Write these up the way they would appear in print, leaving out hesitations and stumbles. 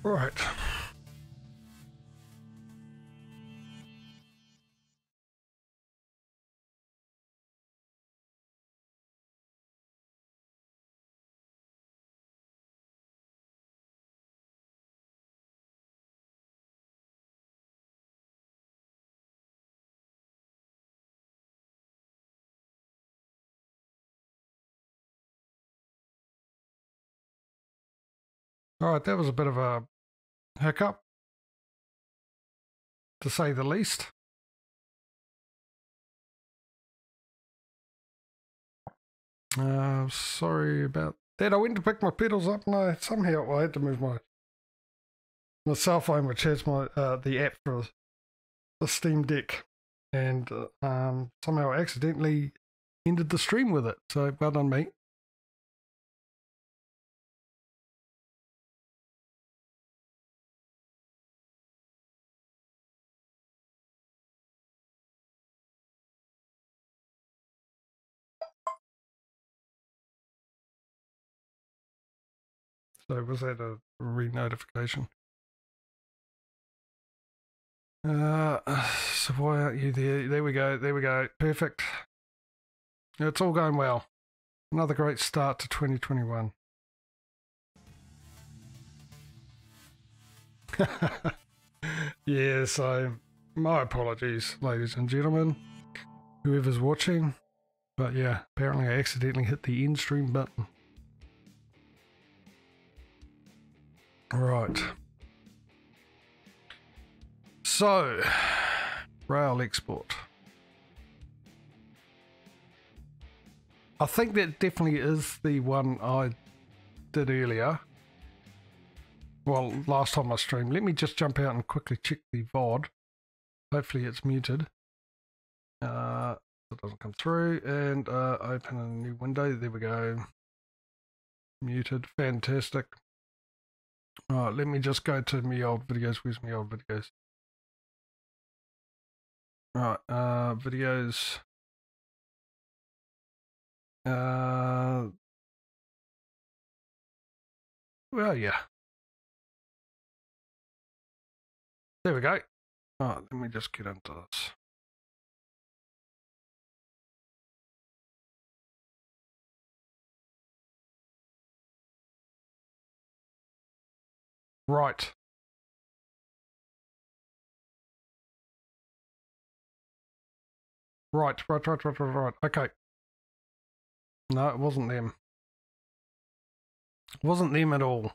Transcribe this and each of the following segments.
Right. All right, that was a bit of a hiccup, to say the least. Sorry about that. I went to pick my pedals up and somehow I had to move my cell phone, which has my the app for the Steam Deck, and somehow I accidentally ended the stream with it. So well done, me. So was that a re-notification? So why aren't you there? There we go. There we go. Perfect. It's all going well. Another great start to 2021. Yeah, so my apologies, ladies and gentlemen, whoever's watching. But yeah, apparently I accidentally hit the end stream button. Right. So, rail export. I think that definitely is the one I did earlier. Well, last time I streamed. Let me just jump out and quickly check the VOD. Hopefully it's muted. It doesn't come through. And open a new window. There we go. Muted. Fantastic. Alright, let me just go to my old videos. Where's my old videos? Alright, videos. Well, yeah. There we go. Alright, let me just get into this. Right. Right. Okay. No, it wasn't them. It wasn't them at all.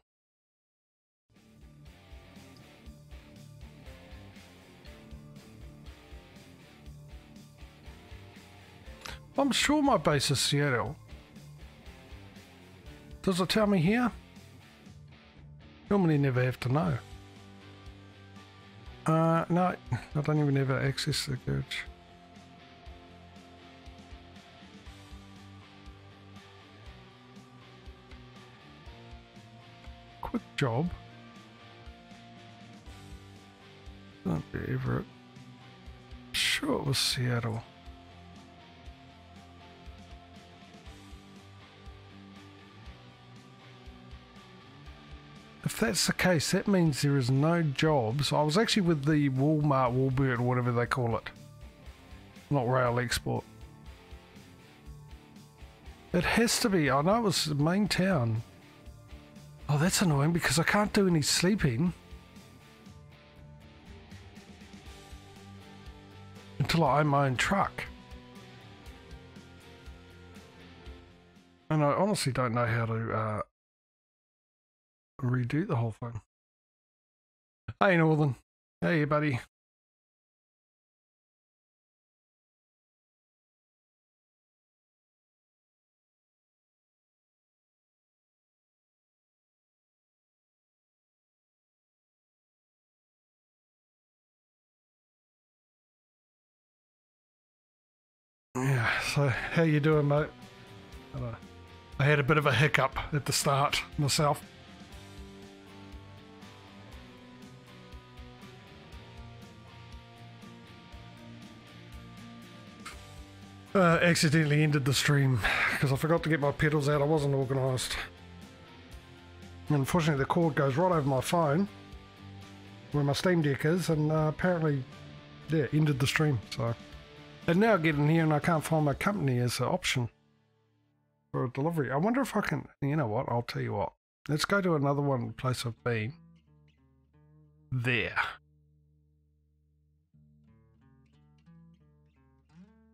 I'm sure my base is Seattle. Does it tell me here? Normally never have to know. No, I don't even have access to the garage. Quick job. Don't be Everett. Sure it was Seattle. If that's the case, that means there is no jobs. I was actually with the Walmart, Walbert, or whatever they call it. Not rail export. It has to be. I know it was the main town. Oh, that's annoying because I can't do any sleeping until I own my own truck. And I honestly don't know how to redo the whole thing. Hey, Northern. Hey, buddy. Yeah, so how you doing, mate? I had a bit of a hiccup at the start myself. Accidentally ended the stream because I forgot to get my pedals out. I wasn't organised. And unfortunately the cord goes right over my phone where my Steam Deck is, and apparently, yeah, ended the stream. So, and now I get in here and I can't find my company as an option for a delivery. I wonder if I can, you know what, I'll tell you what. Let's go to another place I've been. There.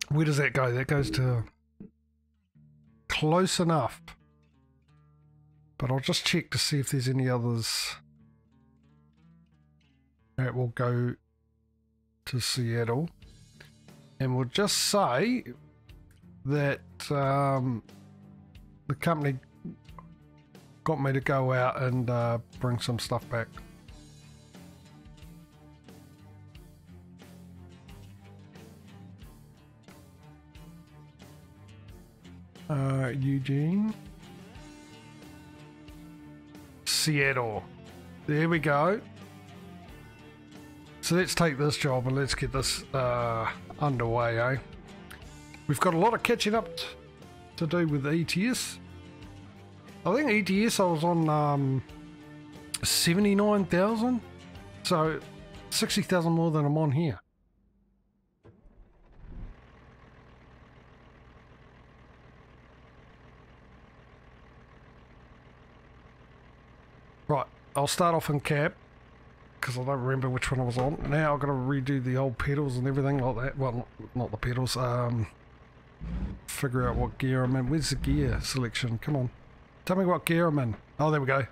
Where does that go? That goes to close enough. But I'll just check to see if there's any others that will go to Seattle. And we'll just say that the company got me to go out and bring some stuff back. Eugene. Seattle. There we go. So let's take this job and let's get this underway, eh? We've got a lot of catching up to do with ATS. I think ATS I was on 79,000, so 60,000 more than I'm on here. Right, I'll start off in cab, because I don't remember which one I was on. Now I've got to redo the old pedals and everything like that. Well, not the pedals. Figure out what gear I'm in. Where's the gear selection? Come on. Tell me what gear I'm in. Oh, there we go.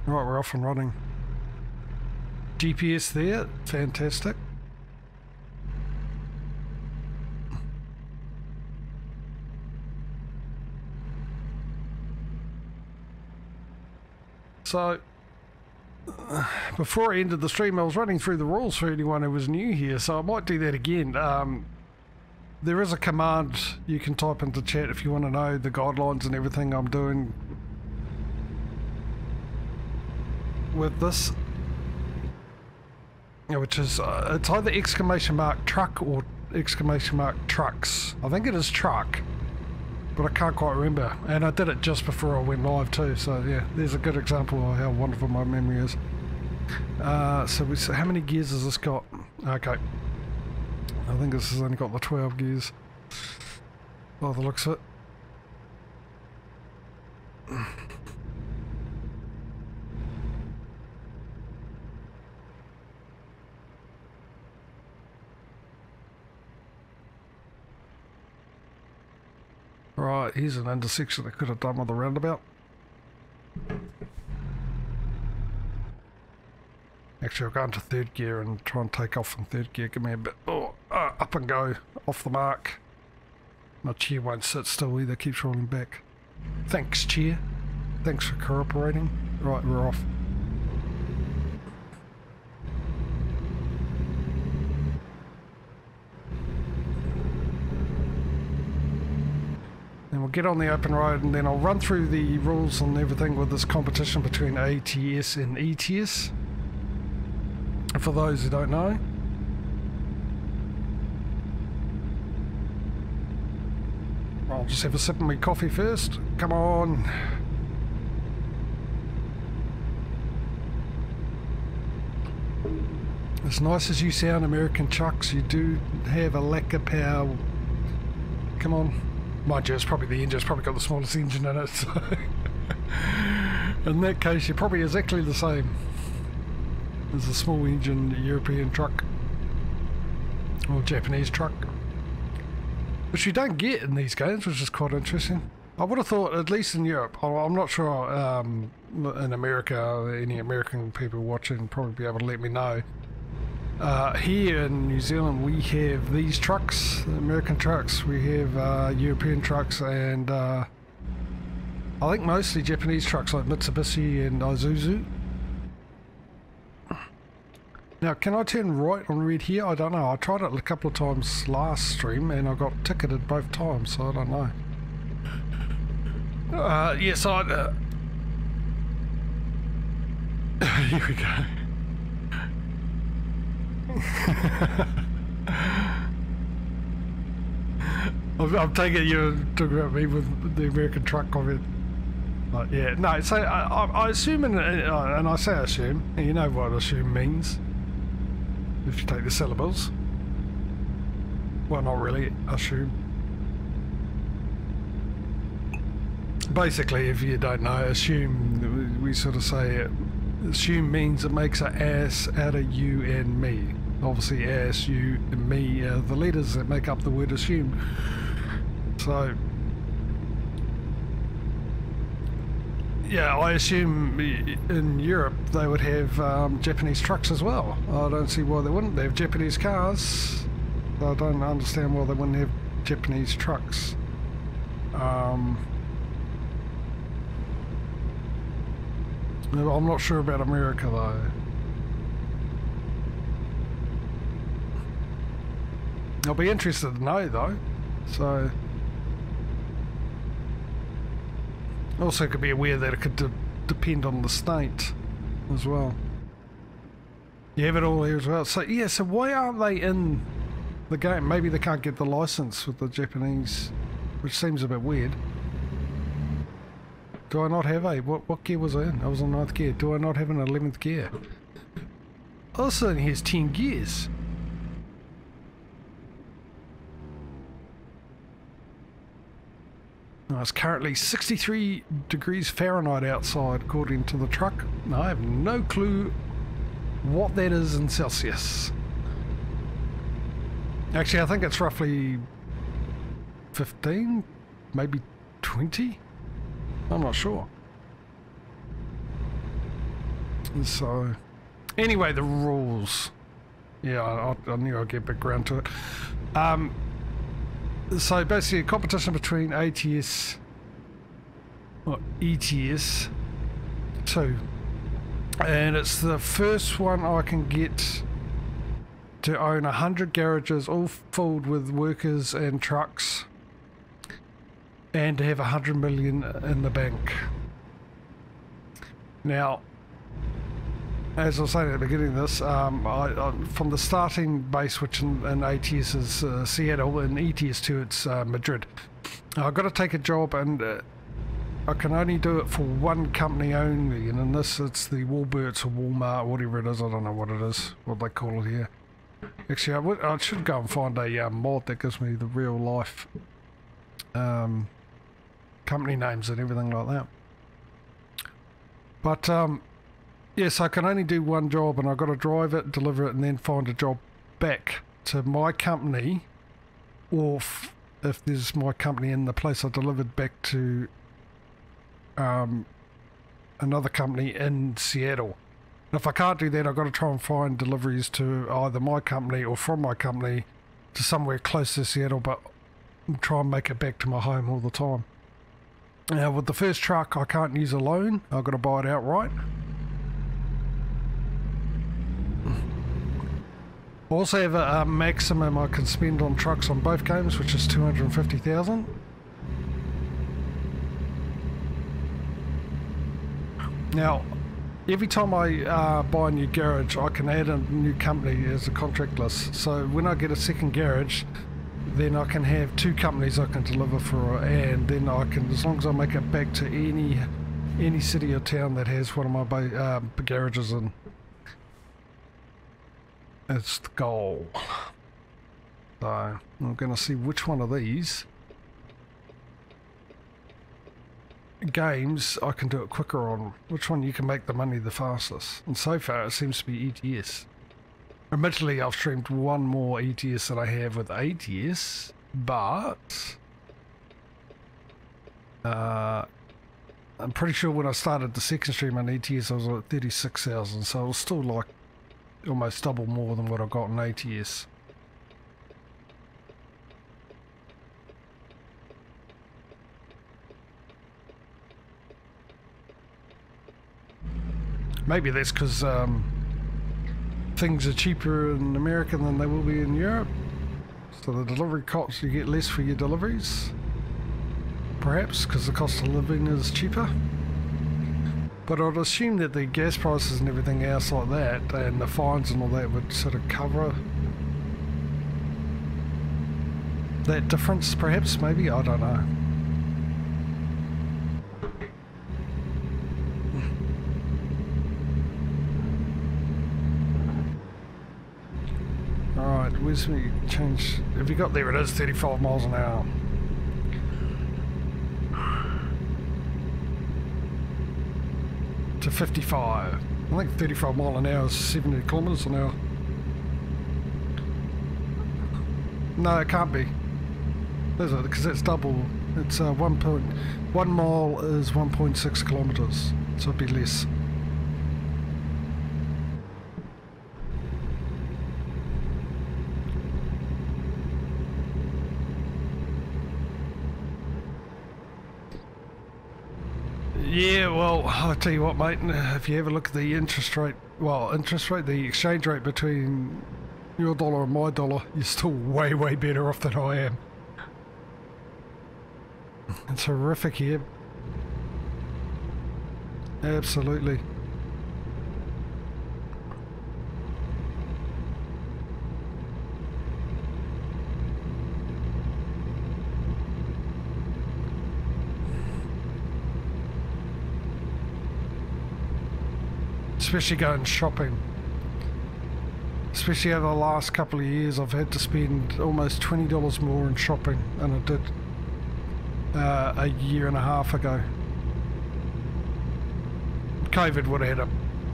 Right, we're off and running. GPS there. Fantastic. So, before I ended the stream, I was running through the rules for anyone who was new here, so I might do that again. There is a command you can type into chat if you want to know the guidelines and everything I'm doing with this. Which is, it's either !truck or !trucks. I think it is truck, but I can't quite remember. And I did it just before I went live too, so yeah, there's a good example of how wonderful my memory is. So how many gears has this got? Okay. I think this has only got the 12 gears by the looks of it. Right, here's an intersection I could have done with a roundabout. Actually, I'll go into third gear and try and take off in third gear. Give me a bit. Oh, up and go. Off the mark. My chair won't sit still either. Keeps rolling back. Thanks, chair. Thanks for cooperating. Right, we're off. Then we'll get on the open road and then I'll run through the rules and everything with this competition between ATS and ETS. For those who don't know. I'll just have a sip of my coffee first. Come on. As nice as you sound, American Chucks, you do have a lack of power. Come on. Mind you, it's probably the engine's probably got the smallest engine in it, so in that case you're probably exactly the same. There's a small engine European truck or Japanese truck, which you don't get in these games, which is quite interesting. I would have thought, at least in Europe, I'm not sure in America, any American people watching probably be able to let me know. Here in New Zealand we have these trucks, American trucks, we have European trucks, and I think mostly Japanese trucks like Mitsubishi and Isuzu. Now, can I turn right on red here? I don't know. I tried it a couple of times last stream and I got ticketed both times, so I don't know. Yes, here we go. I'm taking you talking about me with the American truck comment. Yeah, no, so I assume, and I say assume, you know what assume means, if you take the syllables. Well, not really, assume. Basically, if you don't know, assume, we sort of say, assume means it makes an ass out of you and me. Obviously, ass, you, and me are the letters that make up the word assume. So, yeah, I assume in Europe they would have Japanese trucks as well. I don't see why they wouldn't. They have Japanese cars. I don't understand why they wouldn't have Japanese trucks. I'm not sure about America though. I'll be interested to know though. So. Also, it could be aware that it could depend on the state as well. You have it all here as well. So yeah, so why aren't they in the game? Maybe they can't get the license with the Japanese, which seems a bit weird. Do I not have a... What gear was I in? I was in 9th gear. Do I not have an 11th gear? Also, here's 10 gears. Now, it's currently 63 degrees Fahrenheit outside, according to the truck. I have no clue what that is in Celsius. Actually, I think it's roughly 15, maybe 20? I'm not sure. So, anyway, the rules. Yeah, I knew I'd get back around to it. So basically a competition between ATS or ETS 2, and it's the first one I can get to own 100 garages all filled with workers and trucks, and to have 100 million in the bank. Now, as I was saying at the beginning of this, from the starting base, which in ATS is Seattle, and ETS2 it's Madrid, I've got to take a job, and I can only do it for one company only, and in this it's the Walberts or Walmart, whatever it is. I don't know what it is, what they call it here. Actually, I should go and find a mod that gives me the real life company names and everything like that. But yes, I can only do one job, and I've got to drive it, deliver it, and then find a job back to my company, or if there's my company in the place I delivered back to another company in Seattle. And if I can't do that, I've got to try and find deliveries to either my company or from my company to somewhere close to Seattle, but try and make it back to my home all the time. Now, with the first truck, I can't use a loan. I've got to buy it outright. I also have a maximum I can spend on trucks on both games, which is 250,000. Now, every time I buy a new garage, I can add a new company as a contract list. So when I get a second garage, then I can have two companies I can deliver for, and then I can, as long as I make it back to any city or town that has one of my garages in. It's the goal. So I'm going to see which one of these games I can do it quicker on, which one you can make the money the fastest. And so far it seems to be ETS. Admittedly, I've streamed one more ETS than I have with ATS, but I'm pretty sure when I started the second stream on ETS I was at 36,000, so it was still like almost double more than what I got in ATS. Maybe that's because things are cheaper in America than they will be in Europe, so the delivery costs, you get less for your deliveries, perhaps because the cost of living is cheaper. But I'd assume that the gas prices and everything else like that, and the fines and all that, would sort of cover that difference, perhaps, maybe, I don't know. where's me change? Have you got there? It is 35 miles an hour. To 55. I think 35 mile an hour is 70 kilometers an hour. No, it can't be. Is it? Because it's double. It's 1 mile is 1.6 kilometers, so it'd be less. Yeah, well, I'll tell you what, mate, if you ever look at the the exchange rate between your dollar and my dollar, you're still way, way better off than I am. It's horrific here. Absolutely. Especially going shopping. Especially over the last couple of years, I've had to spend almost $20 more in shopping than I did a year and a half ago. COVID would have had a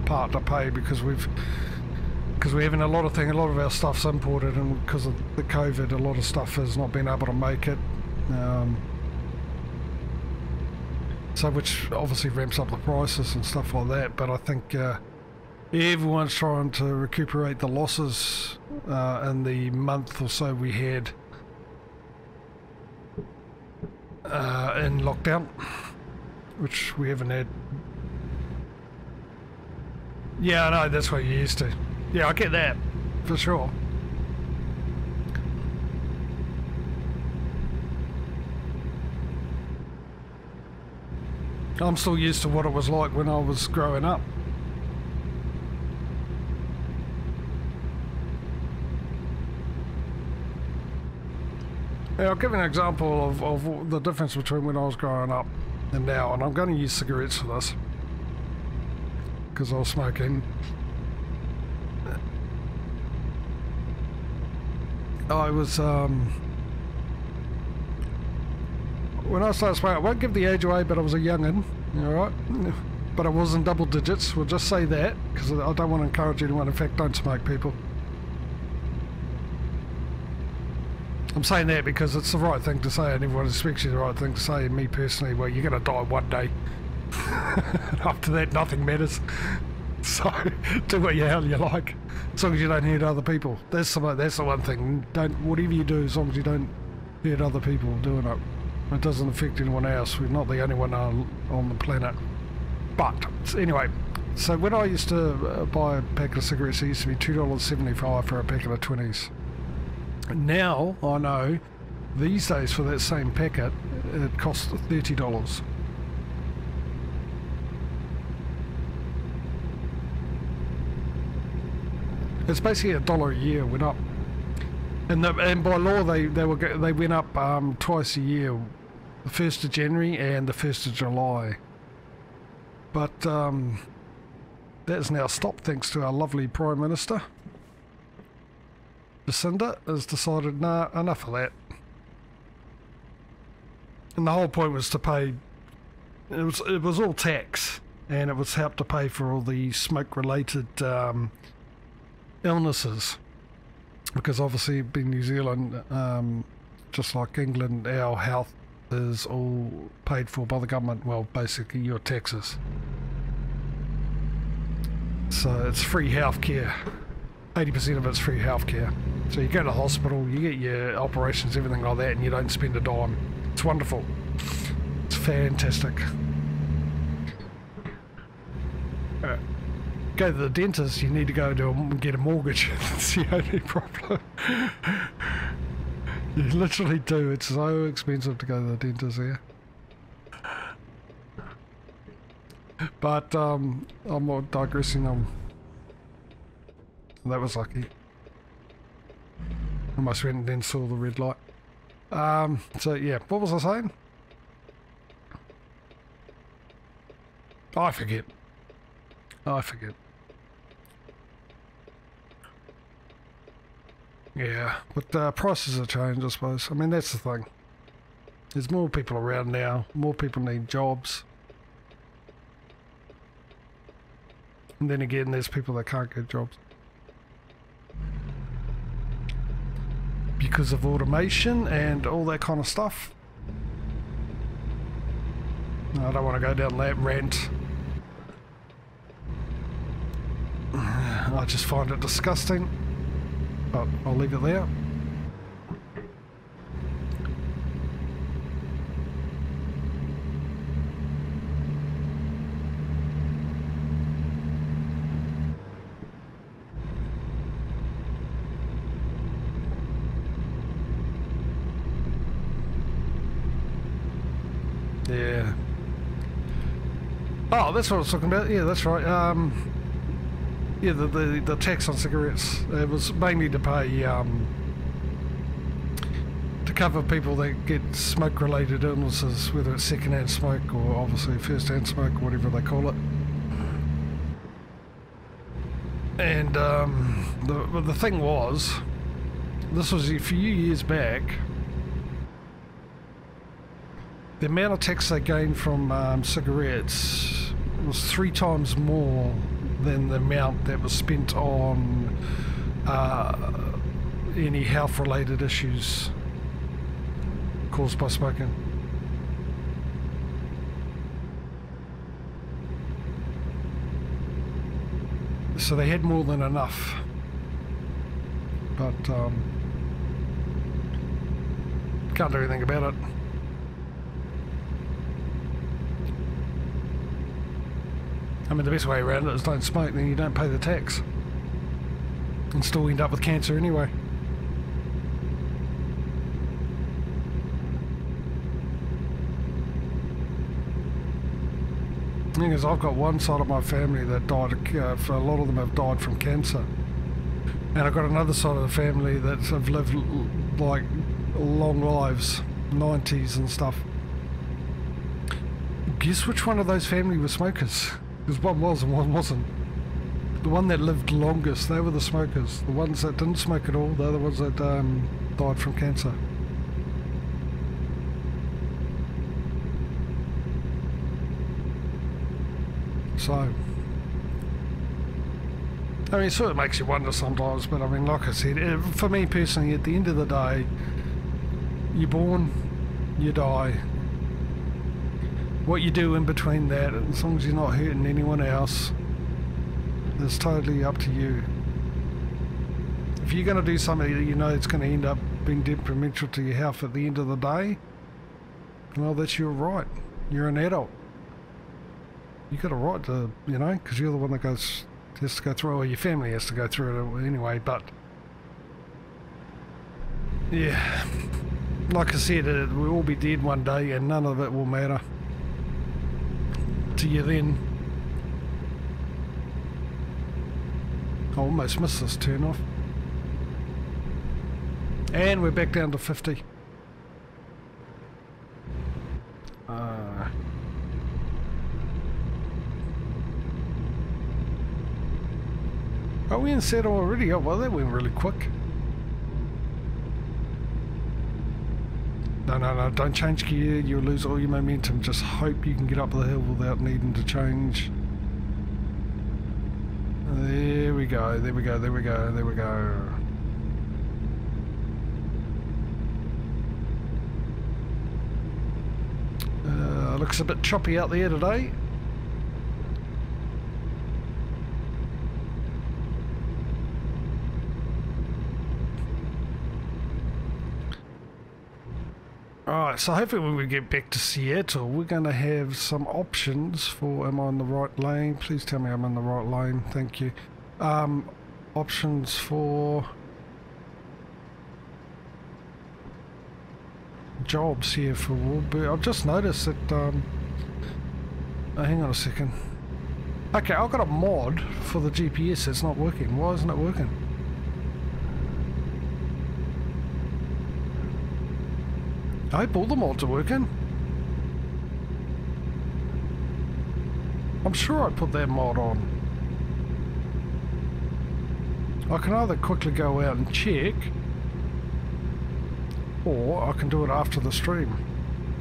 part to pay because we're having a lot of our stuff's imported, and because of the COVID, a lot of stuff has not been able to make it. So which obviously ramps up the prices and stuff like that, but I think everyone's trying to recuperate the losses in the month or so we had in lockdown, which we haven't had. Yeah, I know, that's what you're used to. Yeah, I get that, for sure. I'm still used to what it was like when I was growing up. Yeah, I'll give you an example of the difference between when I was growing up and now, and I'm going to use cigarettes for this because I was smoking. I was when I started smoking, I won't give the age away, but I was a young'un, alright? But I was in double digits, we'll just say that, because I don't want to encourage anyone. In fact, don't smoke, people. I'm saying that because it's the right thing to say, and everyone expects you the right thing to say. And me personally, well, you're going to die one day. After that, nothing matters. So, do what the hell you like, as long as you don't hurt other people. That's the one thing. Whatever you do, as long as you don't hurt other people doing it. It doesn't affect anyone else. We're not the only one on the planet. But anyway, so when I used to buy a packet of cigarettes, it used to be $2.75 for a packet of 20s. Now I know these days for that same packet it costs $30. It's basically $1 a year went up, and by law they went up twice a year, the 1st of January and the 1st of July. But that is now stopped thanks to our lovely Prime Minister. Jacinda has decided, nah, enough of that. And the whole point was to pay, it was all tax, and it was help to pay for all the smoke-related illnesses. Because obviously, being New Zealand, just like England, our health is all paid for by the government. Well, basically your taxes. So it's free healthcare. 80% of it's free healthcare. So you go to the hospital, you get your operations, everything like that, and you don't spend a dime. It's wonderful. It's fantastic. Go to the dentist, you need to go to get a mortgage. That's the only problem. You literally do. It's so expensive to go to the dentist here. But I'm not digressing. That was lucky. Almost went and then saw the red light. So yeah, what was I saying? I forget. Yeah, but prices have changed, I suppose. I mean, that's the thing. There's more people around now. More people need jobs. And then again, there's people that can't get jobs. Because of automation and all that kind of stuff. I don't want to go down that rant. I just find it disgusting. But I'll leave it there. Yeah. Oh, that's what I was talking about. Yeah, that's right. Yeah, the tax on cigarettes. It was mainly to pay to cover people that get smoke-related illnesses, whether it's second-hand smoke or obviously first-hand smoke, or whatever they call it. And the thing was, this was a few years back. The amount of tax they gained from cigarettes was 3 times more than the amount that was spent on any health-related issues caused by smoking. So they had more than enough, but can't do anything about it. I mean, the best way around it is don't smoke, then you don't pay the tax. And still end up with cancer anyway. The thing is, I've got one side of my family that died, a lot of them have died from cancer. And I've got another side of the family that have lived like long lives, 90s and stuff. Guess which one of those family were smokers? Because one was and one wasn't. The one that lived longest, they were the smokers. The ones that didn't smoke at all, they're the ones that died from cancer. So, I mean, it sort of makes you wonder sometimes, but I mean, like I said, for me personally, at the end of the day, you're born, you die. What you do in between that, as long as you're not hurting anyone else, is totally up to you. If you're going to do something that you know it's going to end up being detrimental to your health at the end of the day, well, that's your right. You're an adult. You got a right to, you know, because you're the one that has to go through, or your family has to go through it anyway, but yeah, like I said, we'll all be dead one day and none of it will matter to you then. I almost missed this turn off. And we're back down to 50. Are we in settle already? Oh, well, that went really quick. No, don't change gear. You'll lose all your momentum. Just hope you can get up the hill without needing to change. There we go, there we go, there we go, there we go. Looks a bit choppy out there today. Alright, so hopefully when we get back to Seattle, we're going to have some options for, am I in the right lane? Please tell me I'm in the right lane, thank you. Options for jobs here for Woolbird. I've just noticed that, oh, hang on a second. Okay, I've got a mod for the GPS that's not working. Why isn't it working? I hope all the mods are working. I'm sure I put that mod on. I can either quickly go out and check, Or I can do it after the stream,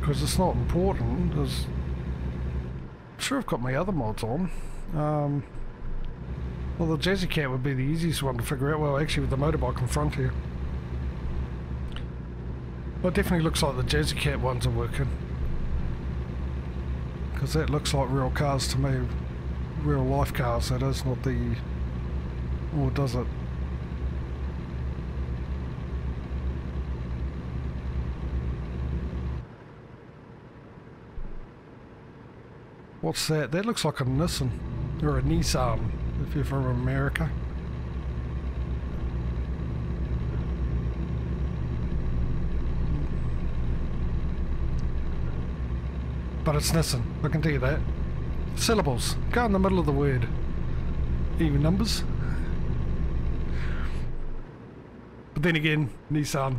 because it's not important. I'm sure I've got my other mods on. Well, the Jazzy Cat would be the easiest one to figure out. Well, actually with the motorbike in front here. Well, it definitely looks like the Jazzy Cat ones are working. Because that looks like real cars to me. Real life cars, that is, not the... Or does it? What's that? That looks like a Nissan. Or a Nissan, if you're from America. But it's Nissan, I can tell you that. Syllables. Go in the middle of the word. Even numbers. But then again, Nissan.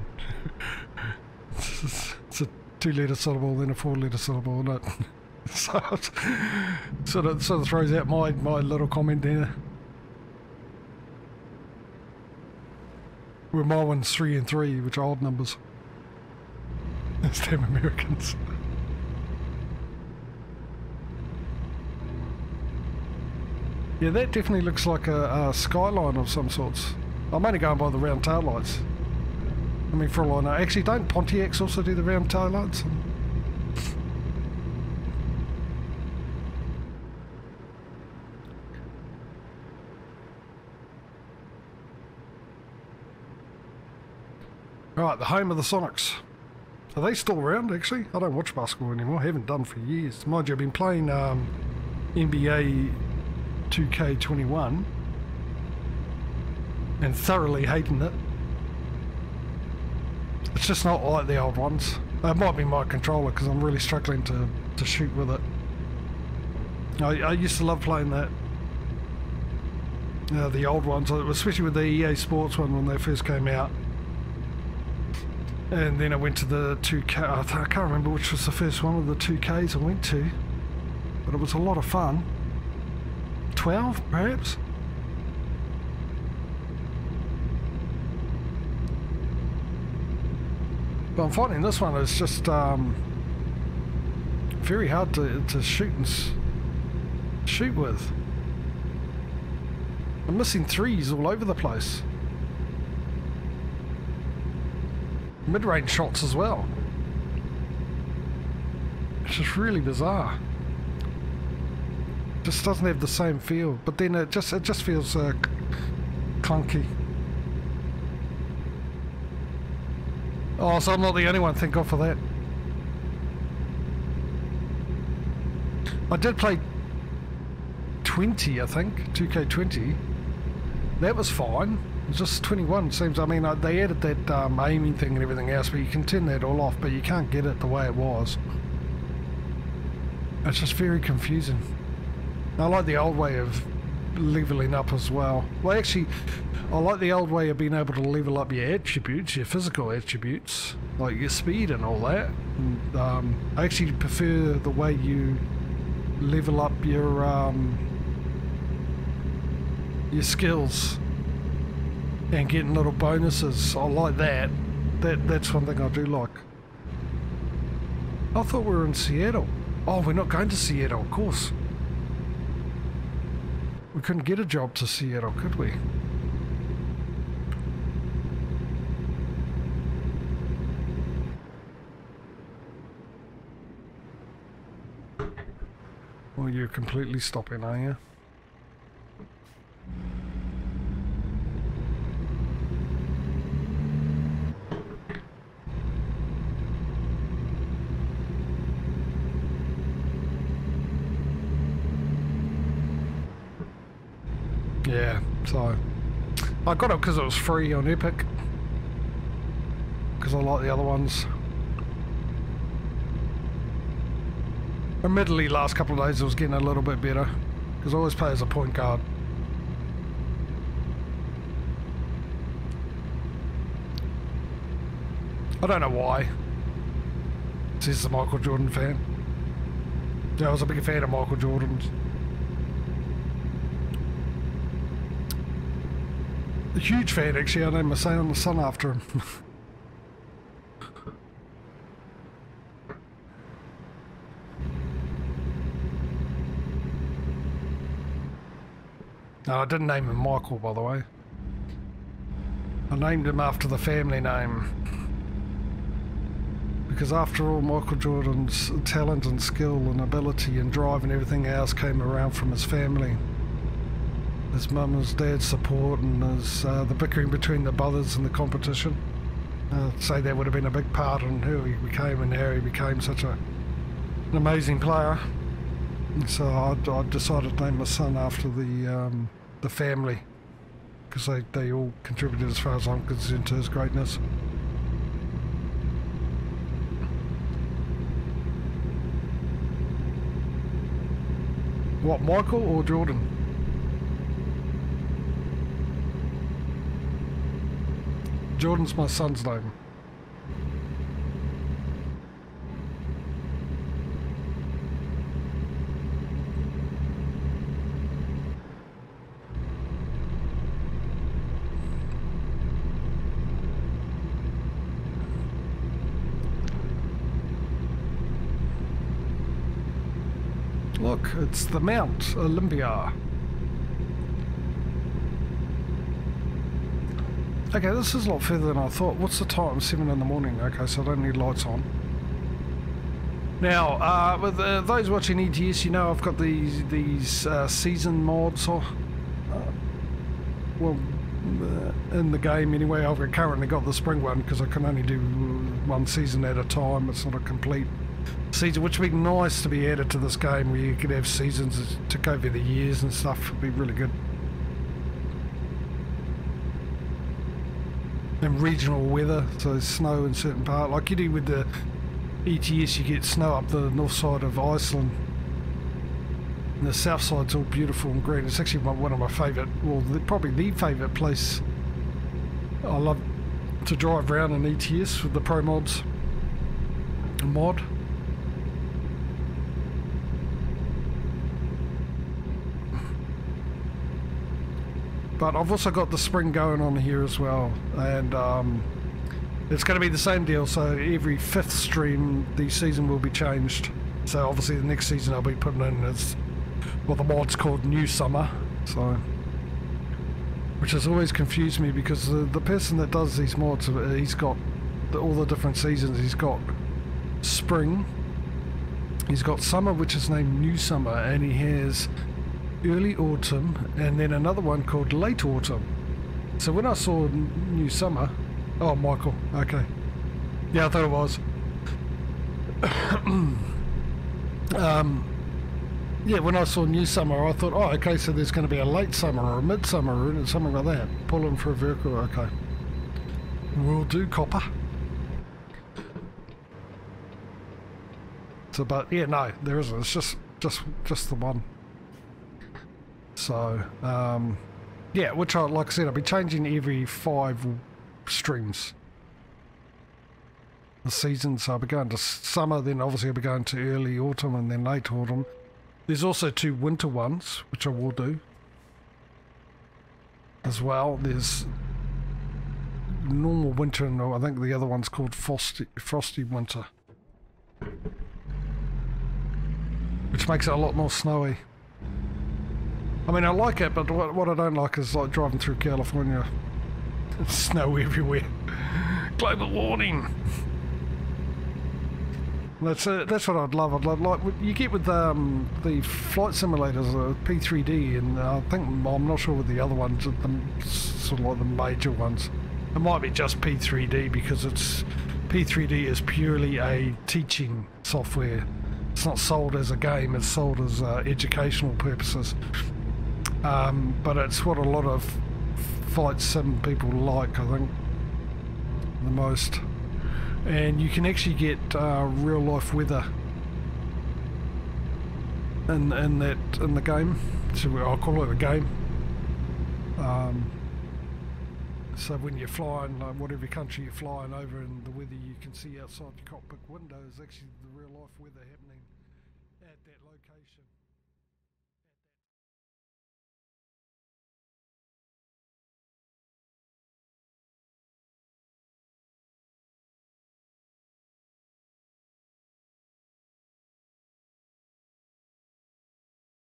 It's a 2-letter syllable, then a 4-letter syllable, isn't it? So it sort of throws out my little comment there. Where my one's 3 and 3, which are odd numbers. It's damn Americans. Yeah, that definitely looks like a skyline of some sorts. I'm only going by the round tail lights. I mean, for all I know. Actually, don't Pontiacs also do the round tail lights? Right, the home of the Sonics. Are they still around, actually? I don't watch basketball anymore. I haven't done for years. Mind you, I've been playing NBA 2K21 and thoroughly hating it. It's just not like the old ones. It might be my controller because I'm really struggling to shoot with it. I used to love playing that. The old ones, especially with the EA Sports one when they first came out. And then I went to the 2K, I can't remember which was the first one of the 2Ks I went to. But it was a lot of fun. 12, perhaps? But I'm finding this one is just very hard to shoot with. I'm missing threes all over the place. Mid-range shots as well. It's just really bizarre. Just doesn't have the same feel, but then it just feels clunky. Oh, so I'm not the only one, thank God for that. I did play 20, I think, 2K20. That was fine. It's just 21 seems, I mean, they added that aiming thing and everything else, but you can turn that all off, but you can't get it the way it was. It's just very confusing. I like the old way of leveling up as well. Well, actually, I like the old way of being able to level up your attributes, your physical attributes, like your speed and all that. And, I actually prefer the way you level up your skills and getting little bonuses. I like that. That's one thing I do like. I thought we were in Seattle. Oh, we're not going to Seattle, of course. We couldn't get a job to Seattle, could we? Well, you're completely stopping, are you? Yeah, so I got it because it was free on Epic, because I like the other ones. Admittedly, last couple of days it was getting a little bit better, because I always play as a point guard. I don't know why. Says the Michael Jordan fan. Yeah, I was a big fan of Michael Jordan's. A huge fan, actually. I named my son after him. No, I didn't name him Michael, by the way. I named him after the family name. Because after all, Michael Jordan's talent and skill and ability and drive and everything else came around from his family. His mum and his dad's support and his, the bickering between the brothers and the competition. I'd say that would have been a big part in who he became and how he became such an amazing player. And so I decided to name my son after the family, because they all contributed, as far as I'm concerned, to his greatness. What, Michael or Jordan? Jordan's my son's name. Look, it's the Mount Olympia. Okay, this is a lot further than I thought. What's the time? 7 in the morning. Okay, so I don't need lights on. Now, with those watching ETS, you know I've got these season mods. Well, in the game anyway. I've currently got the spring one because I can only do one season at a time. It's not a complete season, which would be nice to be added to this game, where you could have seasons to go over the years and stuff. Would be really good. And regional weather, so snow in certain part, like you do with the ETS. You get snow up the north side of Iceland, and the south side's all beautiful and green. It's actually one of my favourite, well, probably the favourite place. I love to drive around in ETS with the Pro Mods mod. But I've also got the spring going on here as well, and it's going to be the same deal. So every 5th stream the season will be changed. So obviously the next season I'll be putting in is what the mod's called New Summer, so, which has always confused me, because the person that does these mods, he's got all the different seasons. He's got spring, he's got summer, which is named New Summer, and he has early autumn, and then another one called late autumn. So when I saw New Summer, oh, Michael, okay, yeah, I thought it was. Yeah, when I saw New Summer, I thought, oh, okay, so there's going to be a late summer or a midsummer or something like that. Pull in for a vehicle, okay. Will do, copper. So, but yeah, no, there isn't. It's just the one. So, yeah, which like I said, I'll be changing every 5 streams. The season, so I'll be going to summer, then obviously I'll be going to early autumn and then late autumn. There's also 2 winter ones, which I will do as well. There's normal winter, and I think the other one's called frosty winter, which makes it a lot more snowy. I mean, I like it, but what I don't like is like driving through California. Snow everywhere. Global warning. That's what I'd love. I'd love, like you get with the flight simulators, P3D, and I think, I'm not sure with the other ones, sort of like the major ones. It might be just P3D, because P3D is purely a teaching software. It's not sold as a game. It's sold as educational purposes. But it's what a lot of flight sim people like, I think, the most. And you can actually get real life weather in the game. So I'll call it a game. So when you're flying, whatever country you're flying over, and the weather you can see outside your cockpit window is actually the real life weather happening at that location.